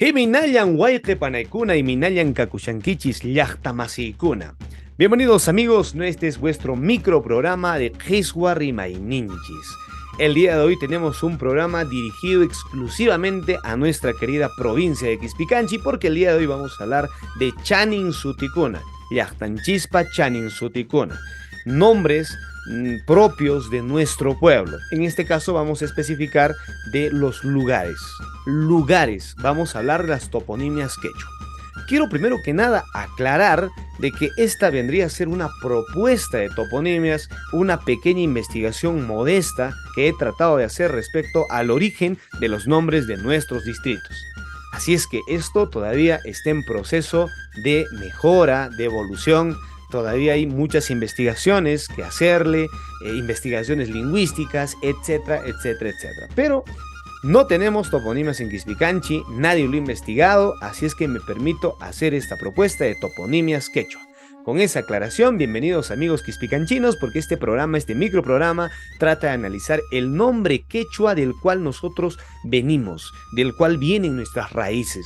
Himinayan Panaikuna y Minayan Kakushankichis Llaqtamasiykuna. Bienvenidos amigos, este es vuestro microprograma de Qiswa Rimaininchis. El día de hoy tenemos un programa dirigido exclusivamente a nuestra querida provincia de Quispicanchi, porque el día de hoy vamos a hablar de Chaninsutikuna, Llaqtanchispa Chaninsutikuna, nombres propios de nuestro pueblo. En este caso vamos a especificar de los lugares. Vamos a hablar de las toponimias quechua. Quiero primero que nada aclarar de que esta vendría a ser una propuesta de toponimias, una pequeña investigación modesta que he tratado de hacer respecto al origen de los nombres de nuestros distritos. Así es que esto todavía está en proceso de mejora, de evolución. Todavía hay muchas investigaciones que hacerle, investigaciones lingüísticas, etcétera, etcétera, etcétera. Pero no tenemos toponimias en Quispicanchi, nadie lo ha investigado, así es que me permito hacer esta propuesta de toponimias quechua. Con esa aclaración, bienvenidos amigos quispicanchinos, porque este microprograma, trata de analizar el nombre quechua del cual nosotros venimos, del cual vienen nuestras raíces.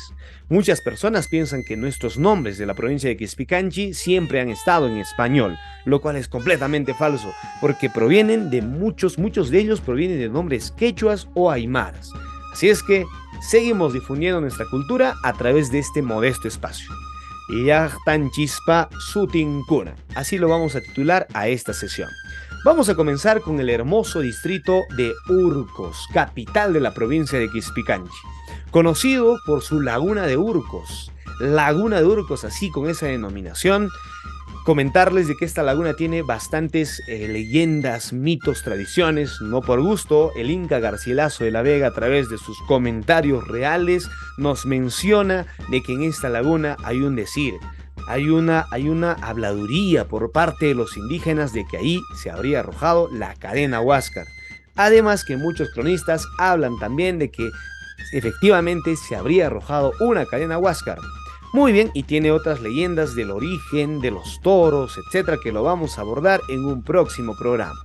Muchas personas piensan que nuestros nombres de la provincia de Quispicanchi siempre han estado en español, lo cual es completamente falso, porque provienen de muchos de ellos provienen de nombres quechuas o aymaras. Así es que seguimos difundiendo nuestra cultura a través de este modesto espacio. Llaqtanchispa Sutinkuna. Así lo vamos a titular a esta sesión. Vamos a comenzar con el hermoso distrito de Urcos, capital de la provincia de Quispicanchi, conocido por su Laguna de Urcos. Laguna de Urcos, así con esa denominación. Comentarles de que esta laguna tiene bastantes leyendas, mitos, tradiciones. No por gusto, el Inca Garcilaso de la Vega, a través de sus comentarios reales, nos menciona de que en esta laguna hay un decir, hay una habladuría por parte de los indígenas de que ahí se habría arrojado la cadena Huáscar. Además que muchos cronistas hablan también de que efectivamente se habría arrojado una cadena Huáscar. Muy bien, y tiene otras leyendas del origen, de los toros, etcétera, que lo vamos a abordar en un próximo programa.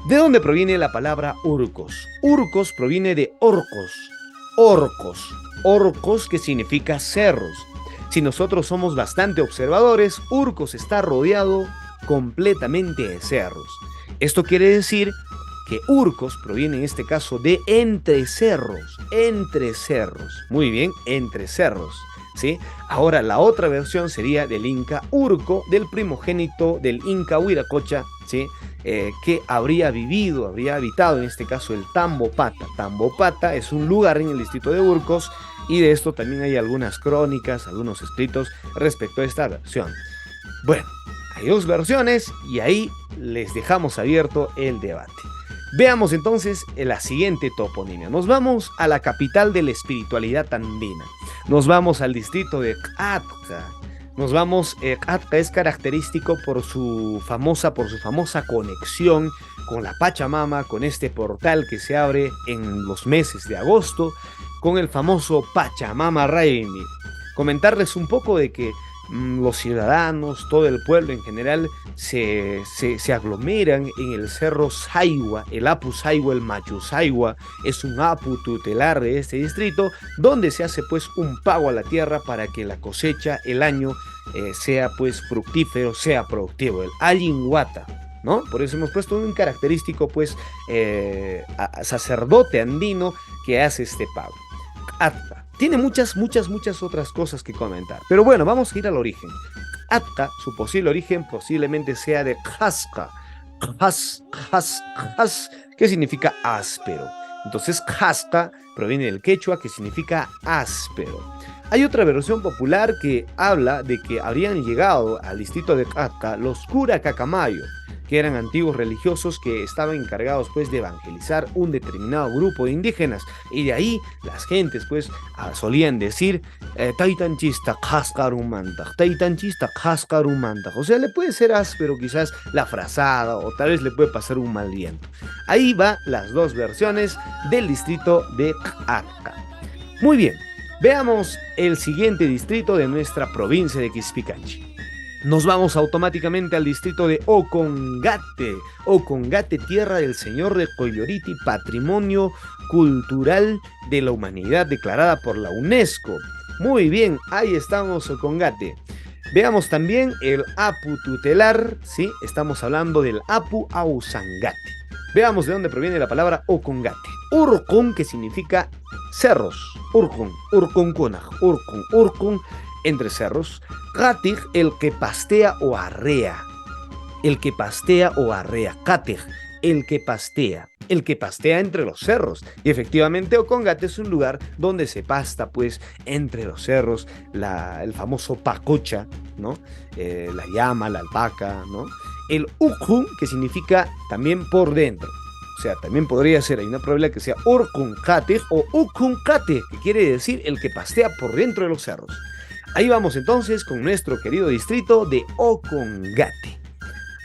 ¿De dónde proviene la palabra Urcos? Urcos proviene de orcos, que significa cerros. Si nosotros somos bastante observadores, Urcos está rodeado completamente de cerros. Esto quiere decir que Urcos proviene en este caso de entre cerros. Muy bien, entre cerros. ¿Sí? Ahora la otra versión sería del Inca Urco, del primogénito del Inca Huiracocha, ¿sí? Que habría habitado en este caso el Tambopata. Tambopata es un lugar en el distrito de Urcos, y de esto también hay algunas crónicas, algunos escritos respecto a esta versión. Bueno, hay dos versiones y ahí les dejamos abierto el debate. Veamos entonces la siguiente toponimia. Nos vamos a la capital de la espiritualidad andina. Nos vamos al distrito de Chatca. Chatca es característico por su famosa conexión con la Pachamama, con este portal que se abre en los meses de agosto, con el famoso Pachamama Raimi. Comentarles un poco de que los ciudadanos, todo el pueblo en general, se aglomeran en el cerro Saigua, el Apu Saigua, el Machu Saigua, es un Apu tutelar de este distrito, donde se hace pues un pago a la tierra para que la cosecha, el año, sea pues fructífero, sea productivo, el Allinhuata, ¿no? Por eso hemos puesto un característico pues sacerdote andino que hace este pago. Atka tiene muchas otras cosas que comentar, pero bueno, vamos a ir al origen. Atka, su posible origen posiblemente sea de Khasca, que significa áspero. Entonces Khasca proviene del quechua, que significa áspero. Hay otra versión popular que habla de que habrían llegado al distrito de Atka los cura Cacamayo, que eran antiguos religiosos que estaban encargados pues de evangelizar un determinado grupo de indígenas, y de ahí las gentes pues solían decir Taitanchista Khaskarumantag, Taitanchista Khaskarumantag, o sea, le puede ser áspero quizás la frazada, o tal vez le puede pasar un mal viento. Ahí va las dos versiones del distrito de Atka. Muy bien, veamos el siguiente distrito de nuestra provincia de Quispicanchi. Nos vamos automáticamente al distrito de Ocongate. Ocongate, tierra del señor de Coyloriti, patrimonio cultural de la humanidad declarada por la UNESCO. Muy bien, ahí estamos, Ocongate. Veamos también el Apu tutelar, ¿sí? Estamos hablando del Apu Ausangate. Veamos de dónde proviene la palabra Ocongate. Urkun, que significa cerros. Urkun, Urkunkunaj, Urkun, Urkun, entre cerros. Katij, el que pastea o arrea. El que pastea o arrea. Katij, el que pastea. El que pastea entre los cerros. Y efectivamente Ocongate es un lugar donde se pasta pues entre los cerros el famoso pacocha, ¿no? La llama, la alpaca, ¿no? El ukun, que significa también por dentro. O sea, también podría ser, hay una probabilidad que sea Orkunkate o Ukunkate, que quiere decir el que pastea por dentro de los cerros. Ahí vamos entonces con nuestro querido distrito de Ocongate.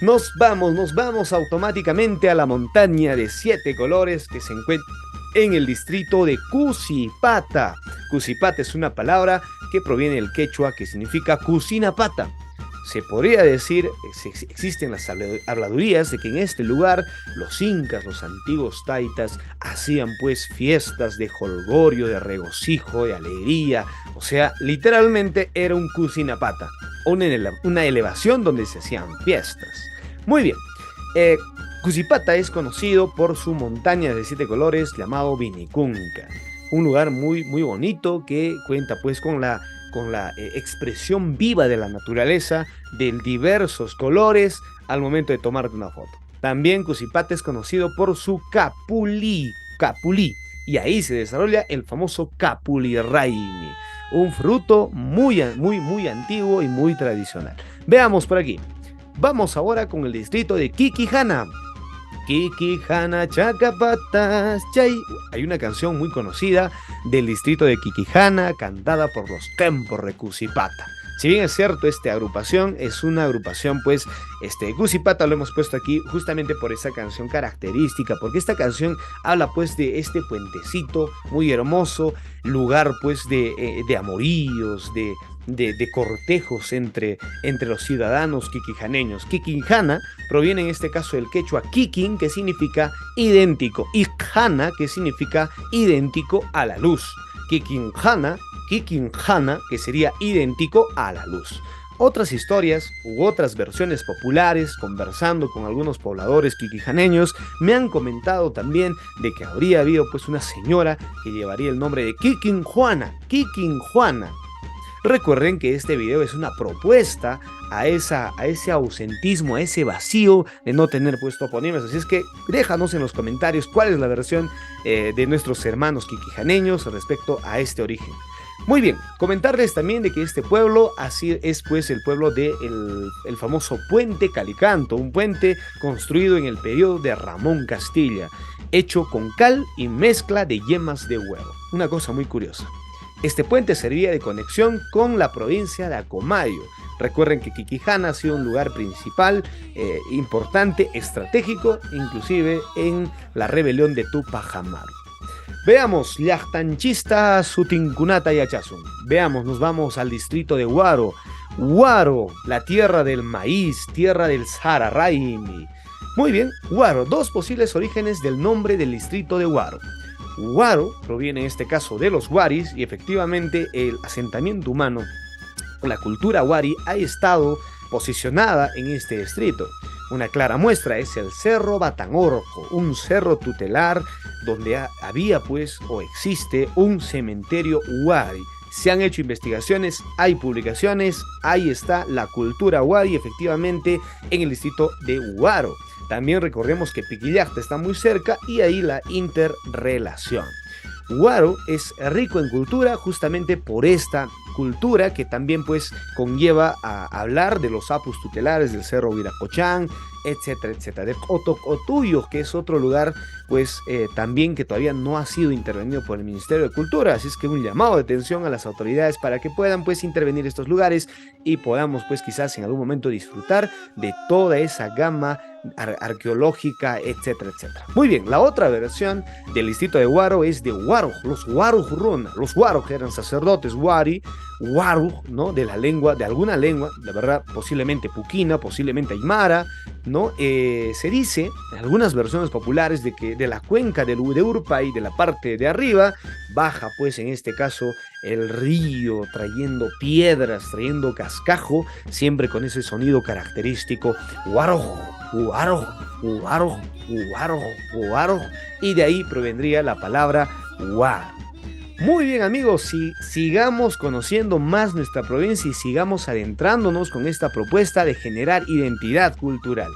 Nos vamos automáticamente a la montaña de 7 colores que se encuentra en el distrito de Cusipata. Cusipata es una palabra que proviene del quechua que significa cocina pata. Se podría decir, existen las habladurías de que en este lugar los incas, los antiguos taitas, hacían pues fiestas de jolgorio, de regocijo, de alegría. O sea, literalmente era un cucinapata, una elevación donde se hacían fiestas. Muy bien, Cusipata es conocido por su montaña de 7 colores llamado Vinicunca. Un lugar muy, muy bonito que cuenta pues con la expresión viva de la naturaleza de diversos colores al momento de tomarte una foto. También Cusipata es conocido por su capulí, y ahí se desarrolla el famoso capuliraimi, un fruto muy antiguo y muy tradicional. Veamos por aquí. Vamos ahora con el distrito de Quiquijana. Quiquijana, chacapatas, chay. Hay una canción muy conocida del distrito de Quiquijana, cantada por los Tempos de Cusipata. Si bien es cierto, esta agrupación es una agrupación, pues, Cusipata lo hemos puesto aquí justamente por esa canción característica, porque esta canción habla, pues, de este puentecito muy hermoso, lugar, pues, de amoríos, de cortejos entre los ciudadanos quiquijaneños. Quiquijana proviene en este caso del quechua quiquin, que significa idéntico, y jana, que significa idéntico a la luz. Quiquijana, que sería idéntico a la luz. Otras historias u otras versiones populares, conversando con algunos pobladores quiquijaneños, me han comentado también de que habría habido pues una señora que llevaría el nombre de Quiquinjuana. Recuerden que este video es una propuesta a ese ausentismo, a ese vacío de no tener pues topónimos. Así es que déjanos en los comentarios cuál es la versión de nuestros hermanos quiquijaneños respecto a este origen. Muy bien, comentarles también de que este pueblo así es pues el pueblo del el famoso puente Calicanto, un puente construido en el periodo de Ramón Castilla, hecho con cal y mezcla de yemas de huevo. Una cosa muy curiosa. Este puente servía de conexión con la provincia de Acomayo. Recuerden que Quiquijana ha sido un lugar principal, importante, estratégico, inclusive en la rebelión de Tupac Amaru. Veamos, Llactanchista Sutincunata y Achazun. Veamos, nos vamos al distrito de Huaro. Huaro, la tierra del maíz, tierra del Sararaimi. Muy bien, Huaro, dos posibles orígenes del nombre del distrito de Huaro. Huaro proviene en este caso de los huaris y efectivamente el asentamiento humano, la cultura huari ha estado posicionada en este distrito. Una clara muestra es el Cerro Batangorjo, un cerro tutelar donde había pues o existe un cementerio huari. Se han hecho investigaciones, hay publicaciones, ahí está la cultura huari efectivamente en el distrito de Huaro. También recordemos que Piquillacta está muy cerca y ahí la interrelación. Huaro es rico en cultura justamente por esta cultura que también pues conlleva a hablar de los apus tutelares del Cerro Viracochán, etcétera, etcétera. De Otocotuyo, que es otro lugar pues también que todavía no ha sido intervenido por el Ministerio de Cultura, así es que un llamado de atención a las autoridades para que puedan pues intervenir estos lugares y podamos pues quizás en algún momento disfrutar de toda esa gama arqueológica, etcétera, etcétera. Muy bien, la otra versión del distrito de Huaro es de Huaruj, los Huaruj Runa. Los Huaruj eran sacerdotes Huari, Huaruj, ¿no? De la lengua, de alguna lengua, la verdad, posiblemente puquina, posiblemente aymara, ¿no? Se dice en algunas versiones populares de que de la cuenca de Urpay, de la parte de arriba, baja pues en este caso el río trayendo piedras, trayendo cascajo, siempre con ese sonido característico, Huaro, Huaro, Huaro, Huaro, Huaro, y de ahí provendría la palabra Huar. Muy bien amigos, sigamos conociendo más nuestra provincia y sigamos adentrándonos con esta propuesta de generar identidad cultural.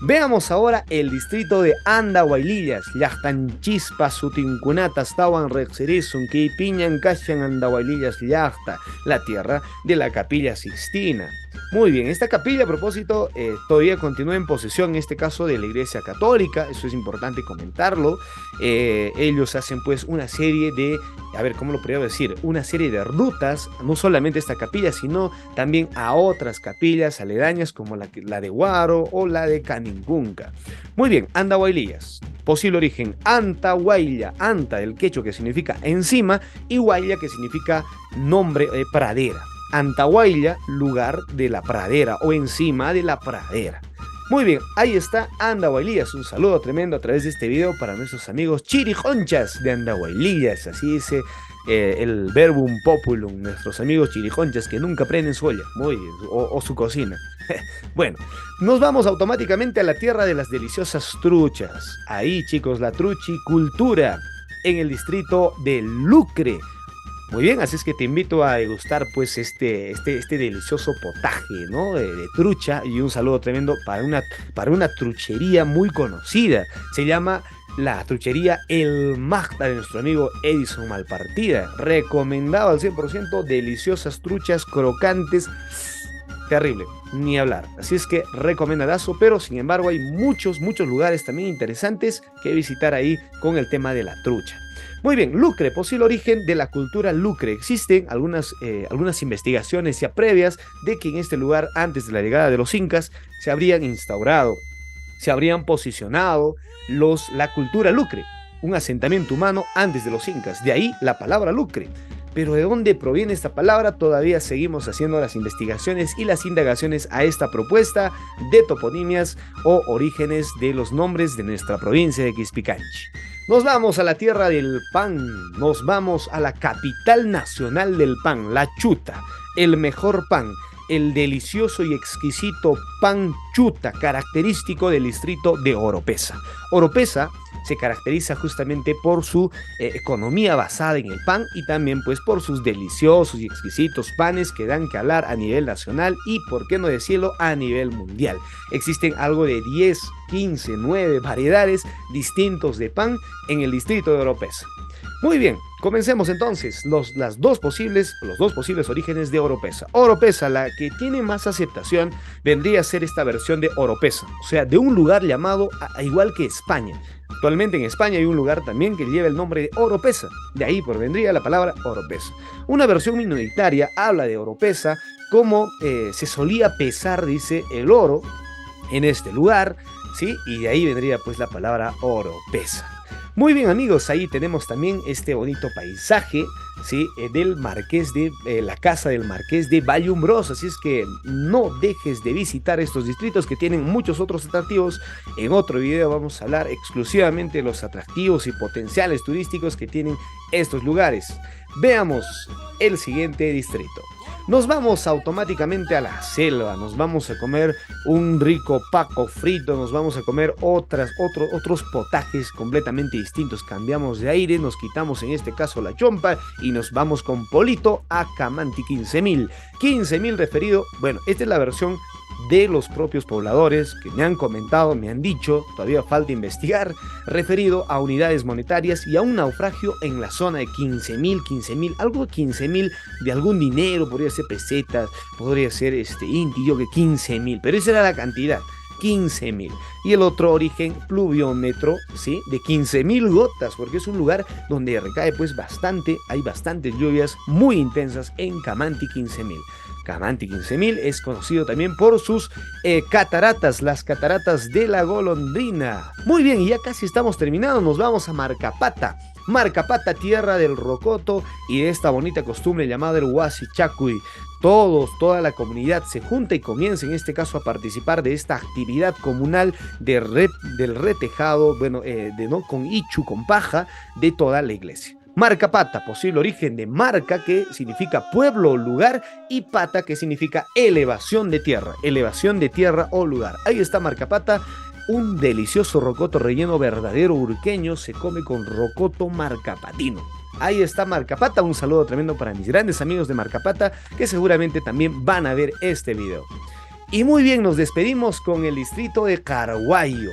Veamos ahora el distrito de Andahuaylillas, Llaqtanchispa, Sutincunatas, Tawan, Rexerizun, Quipiñan, Cachan, Andahuaylillas, Llaqta, la tierra de la Capilla Sixtina. Muy bien, esta capilla, a propósito, todavía continúa en posesión, en este caso, de la Iglesia Católica, eso es importante comentarlo. Ellos hacen pues una serie de, a ver, ¿cómo lo podría decir? Una serie de rutas, no solamente esta capilla, sino también a otras capillas aledañas como la de Huaro o la de Canincunca. Muy bien, Andahuaylillas. Posible origen, Antahuaylla, Anta del quechua que significa encima y Huaylla que significa nombre, pradera. Antahuaylla, lugar de la pradera o encima de la pradera. Muy bien, ahí está Andahuaylillas. Un saludo tremendo a través de este video para nuestros amigos chirijonchas de Andahuaylillas. Así dice el verbum populum, nuestros amigos chirijonchas que nunca prenden su olla, muy bien, o su cocina. Bueno, nos vamos automáticamente a la tierra de las deliciosas truchas. Ahí, chicos, la truchicultura en el distrito de Lucre. Muy bien, así es que te invito a degustar pues este delicioso potaje, ¿no? De trucha, y un saludo tremendo para una truchería muy conocida. Se llama la truchería El Magda de nuestro amigo Edison Malpartida. Recomendado al 100%, deliciosas truchas crocantes. Terrible, ni hablar. Así es que recomendadazo, pero sin embargo hay muchos lugares también interesantes que visitar ahí con el tema de la trucha. Muy bien, Lucre, posible origen de la cultura Lucre. Existen algunas investigaciones ya previas de que en este lugar, antes de la llegada de los incas, se habrían instaurado, se habrían posicionado la cultura Lucre, un asentamiento humano antes de los incas. De ahí la palabra Lucre. Pero ¿de dónde proviene esta palabra? Todavía seguimos haciendo las investigaciones y las indagaciones a esta propuesta de toponimias o orígenes de los nombres de nuestra provincia de Quispicanchi. Nos vamos a la tierra del pan, nos vamos a la capital nacional del pan, la Chuta, el mejor pan, el delicioso y exquisito pan Chuta, característico del distrito de Oropesa. Oropesa se caracteriza justamente por su economía basada en el pan y también pues por sus deliciosos y exquisitos panes que dan que hablar a nivel nacional y, por qué no decirlo, a nivel mundial. Existen algo de 10, 15, 9 variedades distintos de pan en el distrito de Oropesa. Muy bien, comencemos entonces los dos posibles orígenes de Oropesa. Oropesa, la que tiene más aceptación, vendría a ser esta versión de Oropesa, o sea, de un lugar llamado, igual que España. Actualmente en España hay un lugar también que lleva el nombre de Oropesa, de ahí provendría la palabra Oropesa. Una versión minoritaria habla de Oropesa como se solía pesar, dice, el oro en este lugar, ¿sí? Y de ahí vendría pues la palabra Oropesa. Muy bien amigos, ahí tenemos también este bonito paisaje, ¿sí? Del Marqués de la casa del Marqués de Vallumbrosa. Así es que no dejes de visitar estos distritos que tienen muchos otros atractivos. En otro video vamos a hablar exclusivamente de los atractivos y potenciales turísticos que tienen estos lugares. Veamos el siguiente distrito. Nos vamos automáticamente a la selva, nos vamos a comer un rico paco frito, nos vamos a comer otros potajes completamente distintos. Cambiamos de aire, nos quitamos en este caso la chompa y nos vamos con Polito a Camanti 15.000. 15.000 referido, bueno, esta es la versión de los propios pobladores que me han comentado, me han dicho, todavía falta investigar, referido a unidades monetarias y a un naufragio en la zona de 15.000, algo de 15.000 de algún dinero, podría ser pesetas, podría ser inti, yo que 15.000, pero esa era la cantidad. 15.000. Y el otro origen pluviómetro, ¿sí? De 15.000 gotas, porque es un lugar donde recae pues bastante, hay bastantes lluvias muy intensas en Camanti 15.000. Camanti 15.000 es conocido también por sus cataratas, las cataratas de la Golondrina. Muy bien, y ya casi estamos terminando, nos vamos a Marcapata. Marcapata, tierra del rocoto y de esta bonita costumbre llamada el Huasichacuy. Toda la comunidad se junta y comienza en este caso a participar de esta actividad comunal del retejado, con ichu, con paja, de toda la iglesia. Marcapata, posible origen de marca, que significa pueblo o lugar, y pata, que significa elevación de tierra o lugar. Ahí está Marcapata. Un delicioso rocoto relleno verdadero urqueño se come con rocoto marcapatino. Ahí está Marcapata, un saludo tremendo para mis grandes amigos de Marcapata, que seguramente también van a ver este video. Y muy bien, nos despedimos con el distrito de Carhuayo.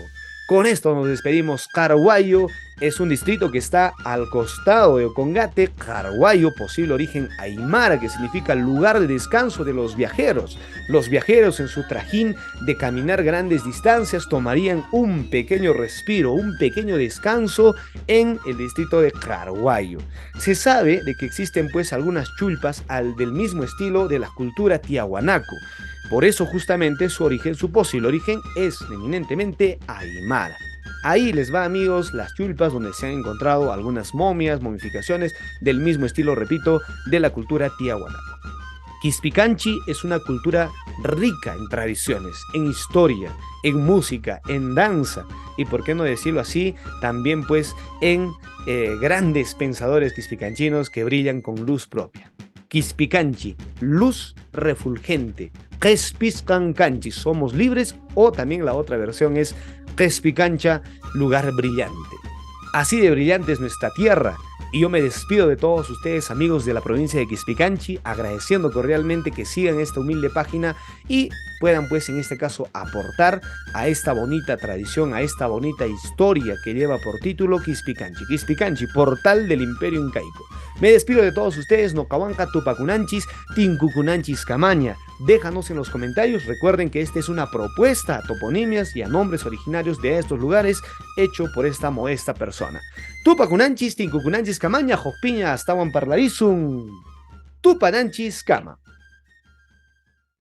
Con esto nos despedimos. Carhuayo es un distrito que está al costado de Ocongate. Carhuayo, posible origen aymara, que significa lugar de descanso de los viajeros. Los viajeros en su trajín de caminar grandes distancias tomarían un pequeño respiro, un pequeño descanso en el distrito de Carhuayo. Se sabe de que existen pues algunas chulpas del mismo estilo de la cultura tiahuanaco. Por eso justamente su posible origen es eminentemente aymara. Ahí les va, amigos, las chulpas donde se han encontrado algunas momias, momificaciones del mismo estilo, repito, de la cultura tiahuanaco. Quispicanchi es una cultura rica en tradiciones, en historia, en música, en danza y, por qué no decirlo así, también pues en grandes pensadores quispicanchinos que brillan con luz propia. Quispicanchi, luz refulgente. Quespiscancanchi, somos libres, o también la otra versión es Quespicancha, lugar brillante. Así de brillante es nuestra tierra. Y yo me despido de todos ustedes, amigos de la provincia de Quispicanchi, agradeciendo cordialmente que sigan esta humilde página y puedan pues en este caso aportar a esta bonita tradición, a esta bonita historia que lleva por título Quispicanchi. Quispicanchi, portal del Imperio Incaico. Me despido de todos ustedes, Nocahuanca, Tupacunanchis, Tincucunanchis, Camaña. Déjanos en los comentarios, recuerden que esta es una propuesta a toponimias y a nombres originarios de estos lugares hecho por esta modesta persona. Tupacunanchis, Tincucunanchis, Camaña, Jokpiña, Astawan Parlarizum, Tupananchis, Cama.